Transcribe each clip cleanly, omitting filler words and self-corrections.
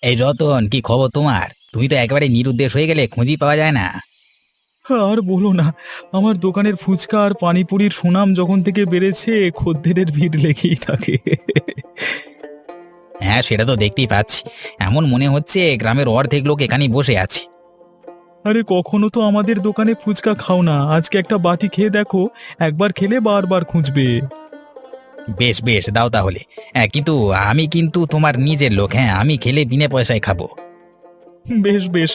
এই রতন, কি খবর তোমার? তুমি তো একেবারে নিরুদ্দেশ হয়ে গেলে, খুঁজেই পাওয়া যায় না। আর বলো না। আমার দোকানের ফুচকা আর পানিপুরির সুনাম যখন থেকে বেড়েছে, খদ্দেরের ভিড় লেগেই থাকে। হ্যাঁ, সেটা তো দেখতেই পাচ্ছি। এমন মনে হচ্ছে গ্রামের অর্ধেক লোক এখানেই বসে আছে। আরে কখনো তো আমাদের দোকানে ফুচকা খাও না, আজকে একটা বাটি খেয়ে দেখো। একবার খেলে বারবার খুঁজবে। বেশ বেশ, দাও তাহলে। হ্যাঁ, কিন্তু আমি কিন্তু তোমার নিজের লোক। হ্যাঁ, আমি খেলে বিনা পয়সায় খাবো। বেশ বেশ।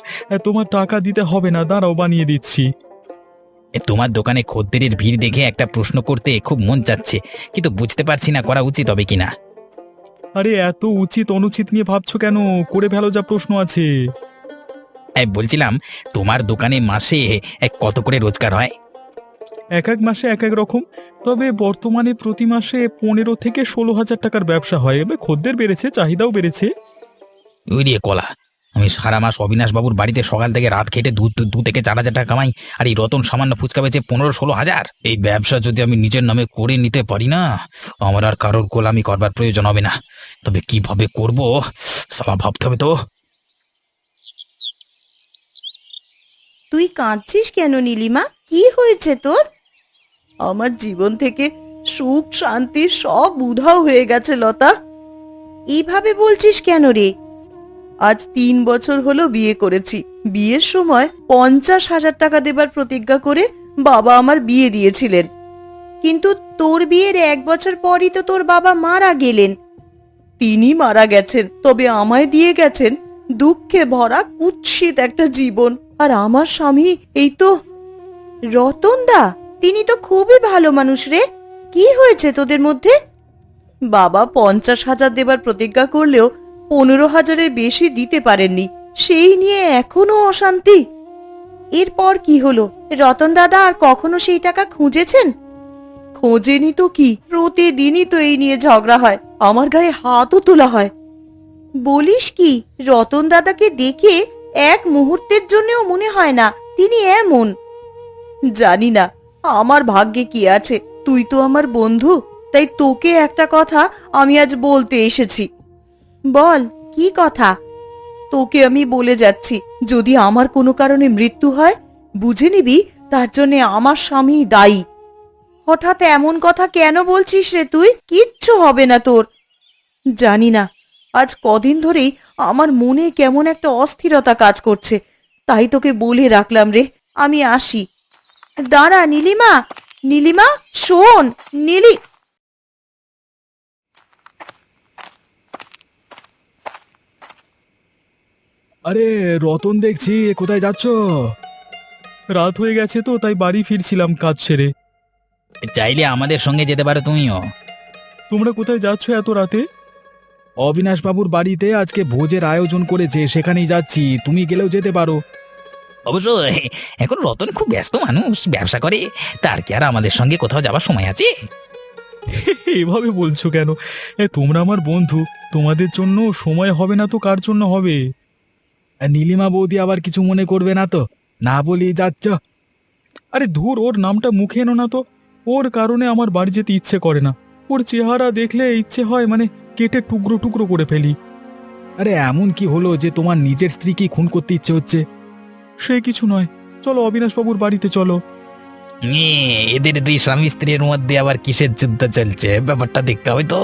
তোমার টাকা দিতে হবে না, দাঁড়াও বানিয়ে দিচ্ছি। তোমার দোকানে খদ্দেরের ভিড় দেখে একটা প্রশ্ন করতে খুব মন চাচ্ছে, কিন্তু বুঝতে পারছি না করা উচিত হবে কিনা। আরে এত উচিত অনুচিত নিয়ে ভাবছো কেন? করে ফেলো, যা প্রশ্ন আছে। বলছিলাম, তোমার দোকানে মাসে কত করে রোজগার হয়? এক এক মাসে এক এক রকম। তবে বর্তমানে প্রতি মাসে 15 থেকে 16 হাজার টাকার ব্যবসা হয়। এবার খদ্দের বেড়েছে, চাহিদাও বেড়েছে। ওই রে কলা! আমি সারা মাস অবিনাশ বাবুর বাড়িতে সকাল থেকে রাত খেটে দু দু দু থেকে 4 হাজার টাকা কামাই, আর এই রতন সামান্য ফুচকা বেচে 15-16 হাজার। এই ব্যবসা যদি আমি নিজের নামে করে নিতে পারি না, আমার আর কারোর গোলামি করবার প্রয়োজন হবে না। তবে কিভাবে করব, সালা ভাবতে হবে তো। তুই কাঁদছিস কেন নীলিমা? কি হয়েছে তোর? আমার জীবন থেকে সুখ শান্তি সব উধাও হয়ে গেছে লতা। এইভাবে বলছিস কেন রে? আজ 3 বছর হলো বিয়ে করেছি। বিয়ের সময় 50,000 টাকা দেবার প্রতিজ্ঞা করে বাবা আমার বিয়ে দিয়েছিলেন। কিন্তু তোর বিয়ের 1 বছর পরই তো তোর বাবা মারা গেলেন। তিনি মারা গেছেন, তবে আমায় দিয়ে গেছেন দুঃখে ভরা কুৎসিত একটা জীবন। আর আমার স্বামী এই তো রতন দা, তিনি তো খুবই ভালো মানুষ রে। কি হয়েছে তোদের মধ্যে? বাবা 50,000 দেবার প্রতিজ্ঞা করলেও 15,000-এর বেশি দিতে পারেননি। সেই নিয়ে এখনো অশান্তি। এরপর কি হলো? রতন দাদা আর কখনো সেই টাকা খুঁজেছেন? খোঁজেনি তো কি, প্রতিদিনই তো এই নিয়ে ঝগড়া হয়, আমার গায়ে হাতও তোলা হয়। বলিস কি? রতন দাদাকে দেখে এক মুহূর্তের জন্যও মনে হয় না তিনি এমন। জানি না আমার ভাগ্যে কি আছে। তুই তো আমার বন্ধু, তাই তোকে একটা কথা আমি আজ বলতে এসেছি। বল, কি কথা? তোকে আমি বলে যাচ্ছি, যদি আমার কোনো কারণে মৃত্যু হয়, বুঝে নিবি তার জন্য আমার স্বামী দায়ী। হঠাৎ এমন কথা কেন বলছিস রে তুই? কিচ্ছু হবে না তোর। জানি না, আজ কদিন ধরেই আমার মনে কেমন একটা অস্থিরতা কাজ করছে, তাই তোকে বলে রাখলাম রে। আমি আসি। দাঁড়া নীলিমা, নীলিমা, শোন। নীলি আরে রতন, দেখছি কোথায় যাচ্ছ? রাত হয়ে গেছে তো, তাই বাড়ি ফিরছিলাম কাজ সেরে। চাইলে আমাদের সঙ্গে যেতে পারো তুমিও। তোমরা কোথায় যাচ্ছ এত রাতে? অবিনাশ বাবুর বাড়িতে আজকে ভোজের আয়োজন করেছে, সেখানেই যাচ্ছি। তুমি গেলেও যেতে পারো। অবশ্য এখন রতন খুব ব্যস্ত মানুষ, ব্যবসা করে। তার কি আর আমাদের সঙ্গে কোথাও যাওয়ার সময় আছে? এভাবে বলছো কেন? তোমরা আমার বন্ধু, তোমাদের জন্য সময় হবে না তো কার জন্য হবে? নীলিমা বৌদি আবার কিছু মনে করবে না তো? না বলি যাচ্ছ? আরে ধুর, ওর নামটা মুখে এনো না তো। ওর কারণে আমার বাড়ি যেতে ইচ্ছে করে না। ওর চেহারা দেখলে ইচ্ছে হয় মানে কেটে টুকরো টুকরো করে ফেলি। আরে এমন কি হলো যে তোমার নিজের স্ত্রীকে খুন করতে ইচ্ছে হচ্ছে? সে কিছু নয়, চলো অবিনাশবাবুর বাড়িতে চলো। এদের দুই স্বামী স্ত্রীর মধ্যে আবার কিসের যুদ্ধ চলছে, ব্যাপারটা দেখতে হবে তো।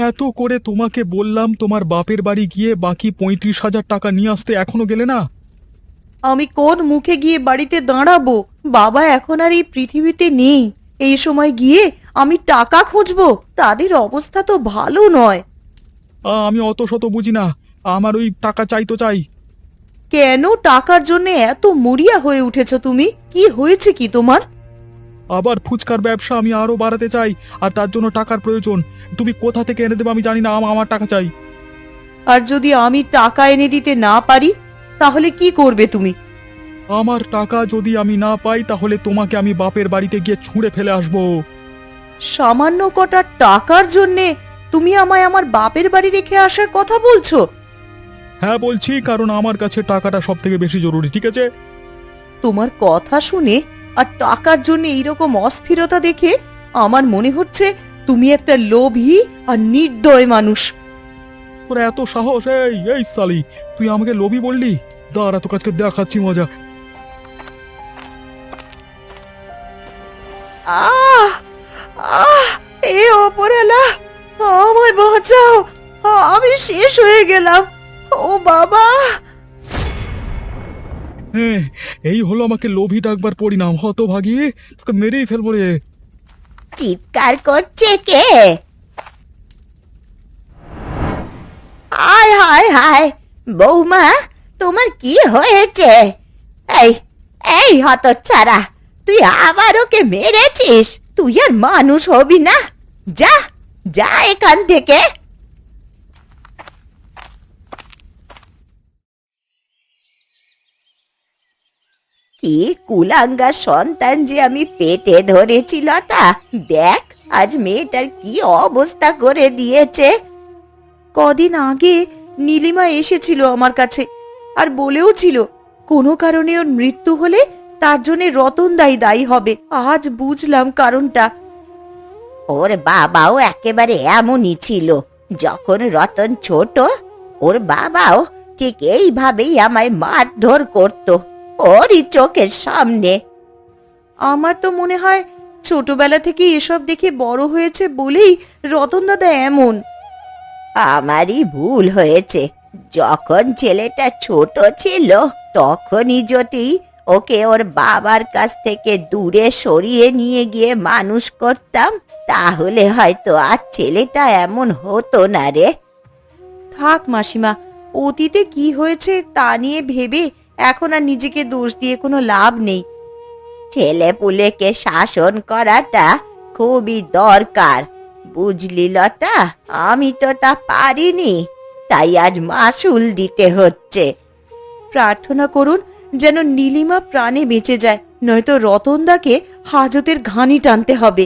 এত করে তোমাকে বললাম তোমার বাপের বাড়ি গিয়ে বাকি 35,000 টাকা নিয়ে আসতে, এখনো গেলে না। আমি কোন মুখে গিয়ে বাড়িতে দাঁড়াবো? বাবা এখন আর এই পৃথিবীতে নেই। এই সময় গিয়ে আমি টাকা খুঁজবো? তাদের অবস্থা তো ভালো নয়। আমি অত শত বুঝি না, আমার ওই টাকা চাই তো চাই। কেন টাকার জন্য এত মরিয়া হয়ে উঠেছ তুমি? কি হয়েছে কি তোমার? আবার ফুচকার ব্যবসা আমি আরো বাড়াতে চাই, আর তার জন্য টাকার প্রয়োজন। তুমি কোথা থেকে এনে দেবে আমি জানি না, আমার টাকা চাই। আর যদি আমি টাকা এনে দিতে না পারি, তাহলে কি করবে তুমি? আমার টাকা যদি আমি না পাই, তাহলে তোমাকে আমি বাপের বাড়িতে গিয়ে ছুঁড়ে ফেলে আসবো। সামান্য কটা টাকার জন্যে তুমি আমায় আমার বাপের বাড়ি রেখে আসার কথা বলছো? হ্যাঁ বলছি, কারণ আমার কাছে টাকাটা সব থেকে বেশি জরুরি, ঠিক আছে? তোমার কথা শুনে আর টাকার জন্য এইরকম অস্থিরতা দেখে আমার মনে হচ্ছে তুমি একটা লোভী আর নির্দয় মানুষ। তোর এত সাহস! এই এই সালি, তুই আমাকে লোভী বললি? দাঁড়া, তোর কাছে দেখাচ্ছি মজা। আহ আহ এ ওপরওয়ালা, আমায় বাঁচাও, আমি শেষ হয়ে গেলাম। ও বাবা! হ্যাঁ, এই হলো আমাকে লোভী ডাকবার পরিণাম। হতভাগী, তোকে মেরেই ফেলবো রে। চিৎকার করছে কে? হায় হায় হায়, বৌমা তোমার কি হয়েছে? এই এই হতচ্ছাড়া, তুই আবার ওকে মেরেছিস? তুই আর মানুষ হবি না, যা যা এখান থেকে। কি কুলাঙ্গার সন্তান যে আমি পেটে ধরেছি লতা, দেখ আজ মেয়েটার কি অবস্থা করে দিয়েছে। কদিন আগে নীলিমা এসেছিল আমার কাছে আর বলেও ছিল কোনো কারণে ওর মৃত্যু হলে তার জন্য রতন দায়ী হবে। আজ বুঝলাম কারণটা। ওর বাবাও একেবারে এমনই ছিল। যখন রতন ছোট, ওর বাবাও ঠিক এইভাবেই আমায় মারধর করত, ওরই চোখের সামনে। আমার তো মনে হয় ছোটবেলা থেকে এসব দেখে বড় হয়েছে বলেই রতন দাদা এমন। আমারই ভুল হয়েছে। যখন ছেলেটা ছোট ছিল তখনই যদি ওকে ওর বাবার কাছ থেকে দূরে সরিয়ে নিয়ে গিয়ে মানুষ করতাম, তাহলে হয়তো আর ছেলেটা এমন হতো না রে। থাক মাসিমা, অতীতে কি হয়েছে তা নিয়ে ভেবে এখন আর নিজেকে দোষ দিয়ে কোনো লাভ নেই। ছেলে পুলেকে শাসন করাটা খুবই দরকার, বুঝলি লতা? আমি তো তা পারিনি, তাই আজ মাসুল দিতে হচ্ছে। প্রার্থনা করুন যেন নীলিমা প্রাণে বেঁচে যায়, নয়তো রতনদাকে হাজতের ঘানি টানতে হবে।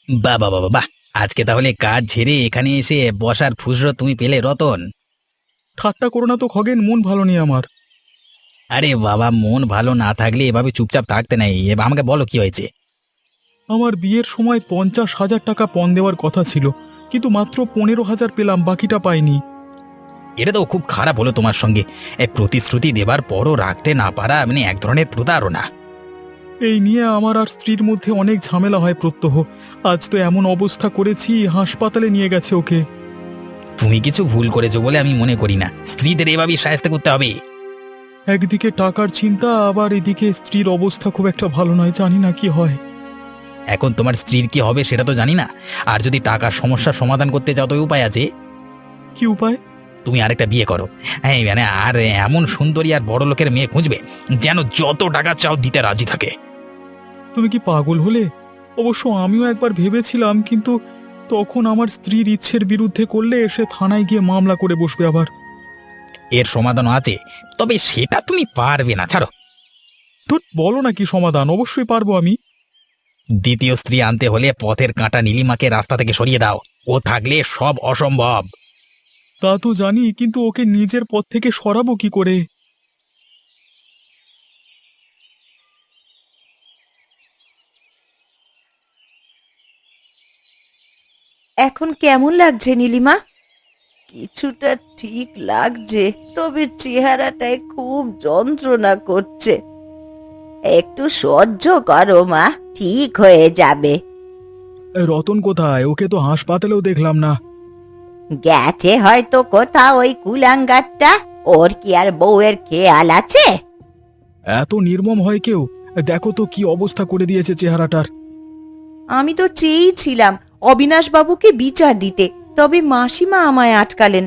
বাহ বাহ বাহ বাহ, আজকে তাহলে কাজ ছেড়ে এখানে এসে বসার ফুসরত তুমি পেলে রতন। ঠাট্টা করো না তো খগেন, মন ভালো নেই আমার। আরে বাবা, মন ভালো না থাকলে এভাবে চুপচাপ থাকতে নাই। এবার আমাকে বলো কি হয়েছে। আমার বিয়ের সময় 50,000 টাকা পণ দেওয়ার কথা ছিল, কিন্তু মাত্র 15,000 পেলাম, বাকিটা পাইনি। এটা তো খুব খারাপ হলো তোমার সঙ্গে। প্রতিশ্রুতি দেবার পরও রাখতে না পারা মানে এক ধরনের প্রতারণা। এই নিয়ে আমার আর স্ত্রীর মধ্যে অনেক ঝামেলা হয় প্রত্যহ। আজ তো এমন অবস্থা করেছি, হাসপাতালে নিয়ে গেছে ওকে। তুমি কিছু ভুল করেছো বলে আমি মনে করি না। স্ত্রীদের এভাবেই সাহায্য করতে হবে। একদিকে টাকার চিন্তা, আবার এদিকে স্ত্রীর অবস্থা খুব একটা ভালো নয়, জানি না কি হয়। এখন তোমার স্ত্রীর কি হবে সেটা তো জানি না। আর যদি টাকার সমস্যার সমাধান করতে চাও তো উপায় আছে। কি উপায়? তুমি আরেকটা বিয়ে করো। হ্যাঁ, মানে আর এমন সুন্দরী আর বড় লোকের মেয়ে খুঁজবে যেন যত টাকা চাও দিতে রাজি থাকে। তুমি কি পাগল হলে? অবশ্য আমিও একবার ভেবেছিলাম, কিন্তু তখন আমার স্ত্রীর ইচ্ছের বিরুদ্ধে করলে এসে থানায় গিয়ে মামলা করে বসবে আবার। এর সমাধান আছে, তবে সেটা তুমি পারবে না, ছাড়ো। তো বলো না কি সমাধান, অবশ্যই পারবো আমি। দ্বিতীয় স্ত্রী আনতে হলে পথের কাঁটা নীলিমাকে রাস্তা থেকে সরিয়ে দাও। ও থাকলে সব অসম্ভব। তা তো জানি, কিন্তু ওকে নিজের পথ থেকে সরাবো কি করে? এখন কেমন লাগছে নীলিমা? কিছুটা ঠিক লাগছে, তবে চেহারাটায় খুব যন্ত্রণা করছে। একটু সহ্য করো মা, ঠিক হয়ে যাবে। রতন কোথায়? ওকে তো হাসপাতালেও দেখলাম না। গেছে হয়তো কোথাও ওই কুলাঙ্গারটা। ওর কি আর বউয়ের খেয়াল আছে? এত নির্মম হয় কেউ? দেখো তো কি অবস্থা করে দিয়েছে চেহারাটার। আমি তো চেয়েছিলাম অবিনাশ বাবুকে বিচার দিতে, তবে মাসিমা আমায় আটকালেন।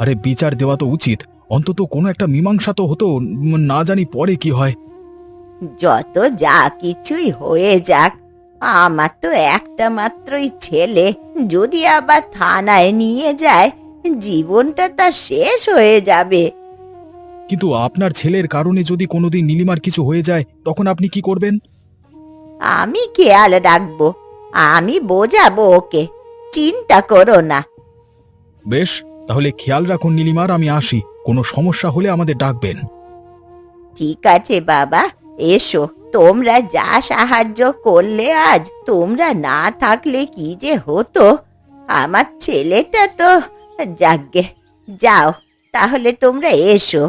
আরে বিচার দেওয়া তো উচিত, অন্তত কোনো একটা মীমাংসা তো হতো। না জানি পরে কি হয়। যত যা কিছুই হয়ে যাক, আমার তো একটা মাত্রই ছেলে, যদি আবার থানায় নিয়ে যায় জীবনটা তার শেষ হয়ে যাবে। কিন্তু আপনার ছেলের কারণে যদি কোনোদিন নীলিমার কিছু হয়ে যায়, তখন আপনি কি করবেন? আমি খেয়াল রাখবো, আমি বোঝাবো ওকে, চিন্তা করো না। বেশ, তাহলে খেয়াল রাখুন নীলিমার, আমি আসি। কোনো সমস্যা হলে আমাদের ডাকবেন। ঠিক আছে বাবা, এসো। তোমরা যা সাহায্য করলে আজ, তোমরা না থাকলে কি যে হতো। আমার ছেলেটা তো, যাকগে, যাও তাহলে তোমরা এসো।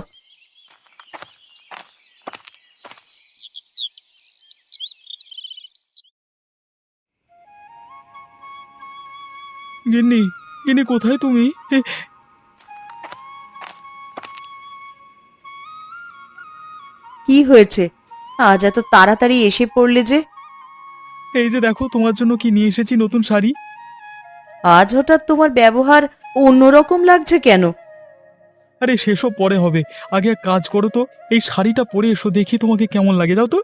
গিন্নি, গিন্নি কোথায় তুমি? কি হয়েছে? আজ এত তাড়াতাড়ি এসে পড়লে যে? এই যে দেখো, তোমার জন্য কি নিয়ে এসেছি, নতুন শাড়ি। আজ হঠাৎ তোমার ব্যবহার অন্যরকম লাগছে কেন? আরে সেসব পরে হবে, আগে এক কাজ করো তো, এই শাড়িটা পরে এসো, দেখি তোমাকে কেমন লাগে, যাও তো।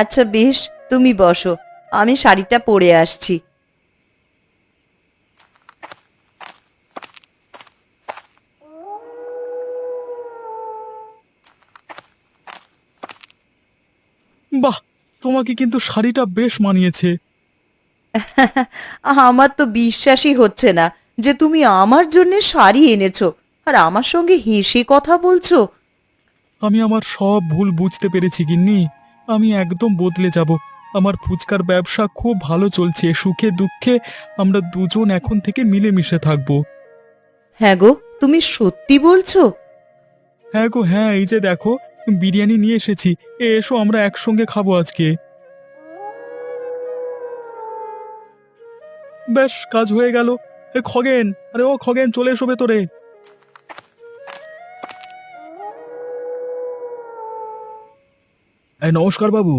আচ্ছা বেশ, তুমি বসো, আমি শাড়িটা পরে আসছি। বাহ, তোমাকে কিন্তু শাড়িটা বেশ মানিয়েছে। আমার তো বিশ্বাসই হচ্ছে না যে তুমি আমার জন্য শাড়ি এনেছো আর আমার সঙ্গে হেসে কথা বলছো। আমি আমার সব ভুল বুঝতে পেরেছি গিন্নি, আমি একদম বদলে যাব। আমার ফুচকার ব্যবসা খুব ভালো চলছে, সুখে দুঃখে আমরা দুজন এখন থেকে মিলেমিশে থাকবো। হ্যাঁ গো, তুমি সত্যি বলছো? হ্যাঁ গো হ্যাঁ, এই যে দেখো, বিরিয়ানি নিয়ে এসেছি, এসো আমরা একসঙ্গে খাবো আজকে। বেশ, কাজ হয়ে গেল। খগেন, আরে ও খগেন, চলে এসো ভেতরে। এই নমস্কার বাবু।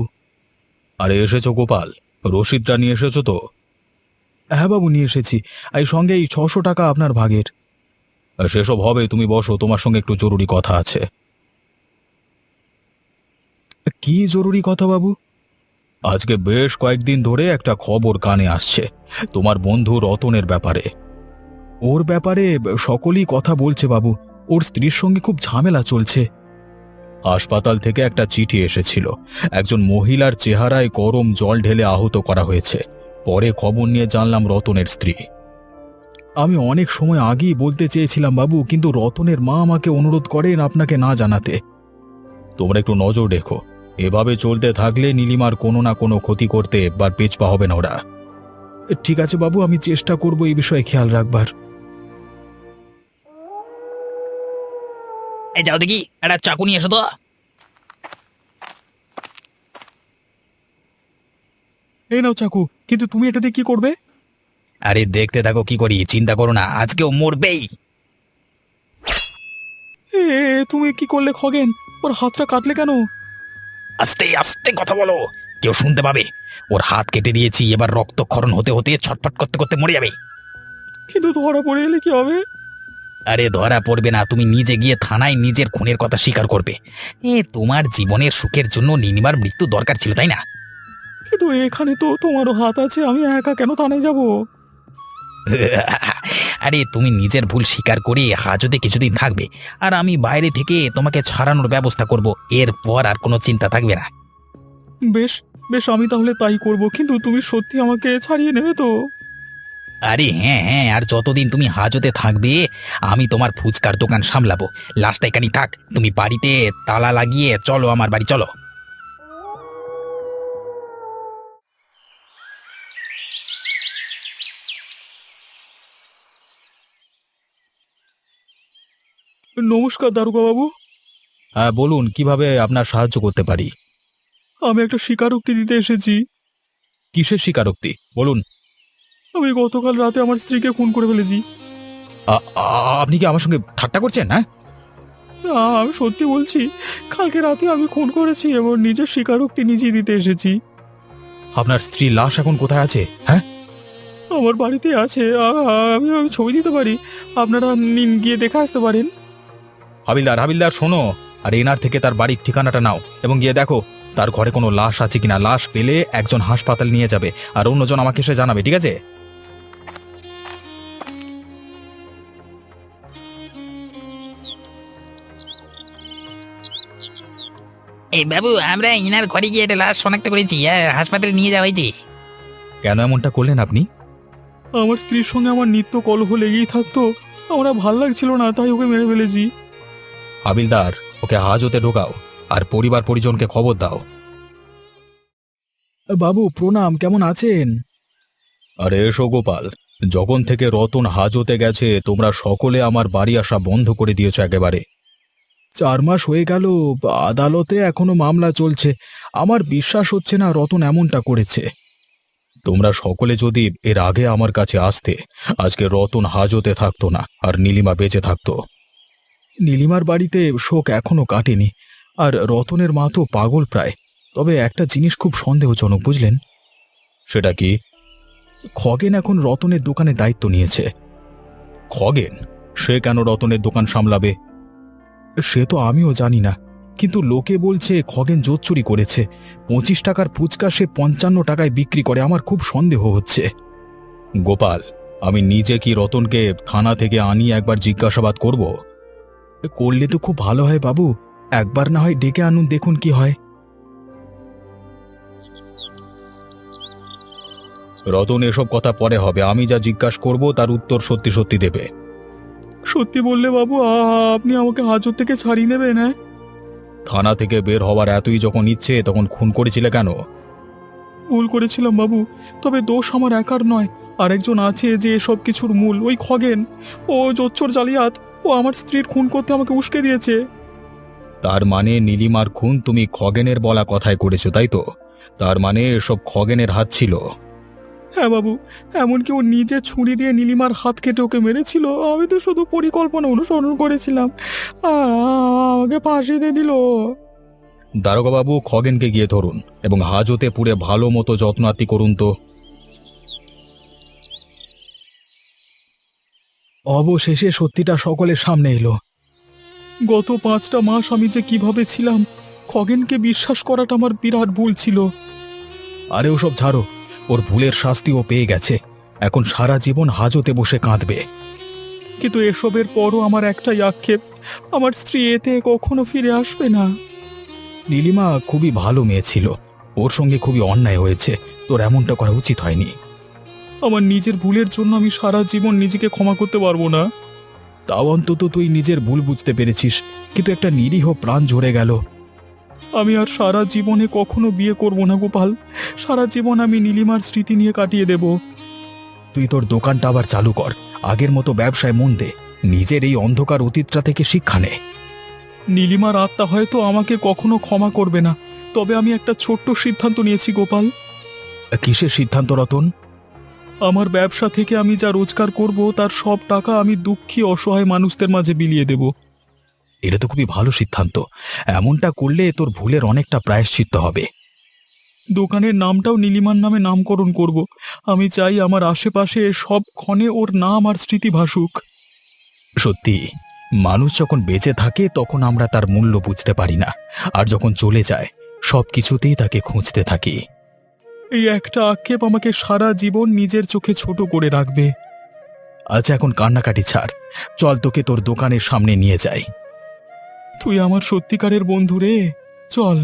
আরে এসেছো গোপাল, রসিদটা নিয়ে এসেছো তো? হ্যাঁ বাবু, নিয়ে এসেছি। এই সঙ্গে এই 600 টাকা আপনার ভাগের। সেসব হবে, তুমি বসো, তোমার সঙ্গে একটু জরুরি কথা আছে। কি জরুরি কথা বাবু? আজকে বেশ কয়েকদিন ধরে একটা খবর কানে আসছে তোমার বন্ধু রতনের ব্যাপারে। ওর ব্যাপারে সকলেই কথা বলছে বাবু, ওর স্ত্রীর সঙ্গে খুব ঝামেলা চলছে। হাসপাতাল থেকে একটা চিঠি এসেছিল, একজন মহিলার চেহারায় গরম জল ঢেলে আহত করা হয়েছে। পরে খবর নিয়ে জানলাম রতনের স্ত্রী। আমি অনেক সময় আগেই বলতে চেয়েছিলাম বাবু, কিন্তু রতনের মা আমাকে অনুরোধ করেন আপনাকে না জানাতে। তোমরা একটু নজর রেখো, এভাবে চলতে থাকলে নীলিমার কোনো না কোনো ক্ষতি করতে একবার পেছপা হবে না ওরা। ঠিক আছে বাবু, আমি চেষ্টা করব এই বিষয়ে খেয়াল রাখবার। এই যাও দেখি, একটা চাকু নিয়ে এসো তো। এই নাও চাকু, কিন্তু তুমি এটাতে কি করবে? আরে দেখতে থাকো কি করি, চিন্তা করো না, আজকেও মরবেই। তুমি কি করলে খগেন? ওর হাতটা কাটলে কেন? আস্তে আস্তে কথা বলো, কেউ শুনতে পাবে। ওর হাত কেটে দিয়েছি, এবার রক্তক্ষরণ হতে হতে ছটফট করতে করতে মরে যাবে। কিন্তু ধরা পড়ে এলে কি হবে? আরে ধরা পড়বে না, তুমি নিজে গিয়ে থানায় নিজের খুনের কথা স্বীকার করবে। তোমার জীবনের সুখের জন্য নীলিমার মৃত্যু দরকার ছিল, তাই না? কিন্তু এখানে তো তোমারও হাত আছে, আমি একা কেন থানায় যাব? আরে তুমি নিজের ভুল স্বীকার করে হাজতে কিছুদিন থাকবে, আর আমি বাইরে থেকে তোমাকে ছাড়ানোর ব্যবস্থা করব। এরপর আর কোনো চিন্তা থাকবে না। বেশ বেশ, আমি তাহলে তাই করব, কিন্তু তুমি সত্যি আমাকে ছাড়িয়ে নেবে তো? আরে হ্যাঁ হ্যাঁ, আর যতদিন তুমি হাজতে থাকবে আমি তোমার ফুচকার দোকান সামলাবো। লাস্টটা এখানেই থাক, তুমি বাড়িতে তালা লাগিয়ে চলো, আমার বাড়ি চলো। নমস্কার দারোগা বাবু। হ্যাঁ বলুন, কিভাবে আপনার সাহায্য করতে পারি? আমি একটা স্বীকারোক্তি দিতে এসেছি। কিসের স্বীকারোক্তি বলুন? আমি গতকাল রাতে আমার স্ত্রীকে খুন করে ফেলেছি। আপনি কি আমার সঙ্গে ঠাট্টা করছেন? হ্যাঁ, না, আমি সত্যি বলছি, কালকে রাতে আমি খুন করেছি এবং নিজের স্বীকারোক্তি নিজেই দিতে এসেছি। আপনার স্ত্রীর লাশ এখন কোথায় আছে? হ্যাঁ, আমার বাড়িতে আছে, আমি আমি ছবি দিতে পারি, আপনারা গিয়ে দেখে আসতে পারেন। হাবিলদার হাবিলদার শোনো, আর এনার থেকে তার বাড়ির ঠিকানাটা নাও এবং গিয়ে দেখো তার ঘরে কোনো লাশ আছে কিনা। লাশ পেলে একজন হাসপাতাল নিয়ে যাবে আর অন্যজন আমাকে এসে জানাবে, ঠিক আছে? এই বাবু, আমরা ইনার ঘরে গিয়ে একটা লাশ শনাক্ত করেছি, হাসপাতালে নিয়ে যাওয়া হয়েছে। কেন এমনটা করলেন আপনি? আমার স্ত্রীর সঙ্গে আমার নিত্য কলহ লেগেই থাকতো, আমার আর ভাল লাগছিল না, তাই ওকে মেরে ফেলেছি। হাবিলদার, ওকে হাজতে ঢোকাও আর পরিবার পরিজনকে খবর দাও। বাবু প্রণাম, কেমন আছেন? আরে এসো গোপাল, যখন থেকে রতন হাজতে গেছে তোমরা সকলে আমার বাড়ি আসা বন্ধ করে দিয়েছো একেবারে। 4 মাস হয়ে গেল, আদালতে এখনো মামলা চলছে। আমার বিশ্বাস হচ্ছে না রতন এমনটা করেছে। তোমরা সকলে যদি এর আগে আমার কাছে আসতে, আজকে রতন হাজতে থাকতো না আর নীলিমা বেঁচে থাকতো। নীলিমার বাড়িতে শোক এখনো কাটেনি, আর রতনের মা তো পাগল প্রায়। তবে একটা জিনিস খুব সন্দেহজনক, বুঝলেন? সেটা কি? খগেন এখন রতনের দোকানে দায়িত্ব নিয়েছে। খগেন? সে কেন রতনের দোকান সামলাবে? সে তো আমিও জানি না, কিন্তু লোকে বলছে খগেন জোচ্চুরি করেছে। 25 টাকার ফুচকা সে 55 টাকায় বিক্রি করে। আমার খুব সন্দেহ হচ্ছে। গোপাল, আমি নিজে কি রতনকে থানা থেকে আনিয়ে একবার জিজ্ঞাসাবাদ করব? করলে তো খুব ভালো হয় বাবু, একবার না হয় ডেকে আনুন, দেখুন কি হয়। রতন এসব কথা পরে হবে, আমি যা জিজ্ঞাসা করব তার উত্তর সত্যি সত্যি দেবে। সত্যি বললে বাবু আপনি আমাকে হাজত থেকে ছাড়িয়ে নেবেন? হ্যাঁ, থানা থেকে বের হওয়ার এতই যখন ইচ্ছে তখন খুন করেছিলে কেন? ভুল করেছিলাম বাবু, তবে দোষ আমার একার নয়। আরেকজন আছে যে এসব কিছুর মূল, ওই খগেন। ও জোচ্চোর জালিয়াত, ও আমার স্ত্রীর খুন করতে আমাকে উস্কে দিয়েছে। তার মানে নীলিমার খুন তুমি খগেনের বলা কথায় করেছো, তাই তো? তার মানে এসব খগেনের হাত ছিল? হ্যাঁ বাবু, এমনকি ও নিজে ছুরি দিয়ে নীলিমার হাত কেটে ওকে মেরেছিল। আমি তো শুধু পরিকল্পনা অনুসরণ করেছিলাম। আমাকে ফাঁসি দিয়ে দিল। দারোগাবাবু, খগেনকে গিয়ে ধরুন এবং হাজতে পুরে ভালো মতো যত্নার্তি করুন তো। অবশেষে সত্যিটা সকলের সামনে এলো। গত 5টা মাস আমি যে কিভাবে ছিলাম, খগেনকে বিশ্বাস করাটা আমার বিরাট ভুল ছিল। আরে ওসব ছাড়ো, ওর ভুলের শাস্তি ও পেয়ে গেছে। এখন সারা জীবন হাজতে বসে কাঁদবে। কিন্তু এসবের পরও আমার একটাই আক্ষেপ, আমার স্ত্রী এতে কখনো ফিরে আসবে না। নীলিমা খুবই ভালো মেয়ে ছিল, ওর সঙ্গে খুবই অন্যায় হয়েছে। তোর এমনটা করা উচিত হয়নি। আমার নিজের ভুলের জন্য আমি সারা জীবন নিজেকে ক্ষমা করতে পারবো না। তাও অন্তত তুই নিজের ভুল বুঝতে পেরেছিস, কিন্তু একটা নিরীহ প্রাণ ঝরে গেল। আমি আর সারা জীবনে কখনো বিয়ে করব না গোপাল। সারা জীবন আমি নীলিমার স্মৃতি নিয়ে কাটিয়ে দেব। তুই তোর দোকানটা আবার চালু কর, আগের মতো ব্যবসায় মন দে, নিজের এই অন্ধকার অতীতটা থেকে শিক্ষা নে। নীলিমার আত্মা হয়তো আমাকে কখনো ক্ষমা করবে না, তবে আমি একটা ছোট্ট সিদ্ধান্ত নিয়েছি গোপাল। কিসের সিদ্ধান্ত রতন? আমার ব্যবসা থেকে আমি যা রোজগার করব তার সব টাকা আমি দুঃখী অসহায় মানুষদের মাঝে বিলিয়ে দেব। এটা তো খুবই ভালো সিদ্ধান্ত। এমনটা করলে তোর ভুলের অনেকটা প্রায়শ্চিত্ত হবে। দোকানের নামটাও নীলিমার নামে নামকরণ করব। আমি চাই আমার আশেপাশে সব ক্ষণে ওর নাম আর স্মৃতি ভাসুক। সত্যি, মানুষ যখন বেঁচে থাকে তখন আমরা তার মূল্য বুঝতে পারি না, আর যখন চলে যায় সব কিছুতেই তাকে খুঁজতে থাকি। এই একটা আক্ষেপ আমাকে সারা জীবন নিজের চোখে ছোট করে রাখবে। আচ্ছা, এখন কান্নাকাটি ছাড়, চল তোকে তোর দোকানের সামনে নিয়ে যাই। তুই আমার সত্যিকারের বন্ধু রে, চল।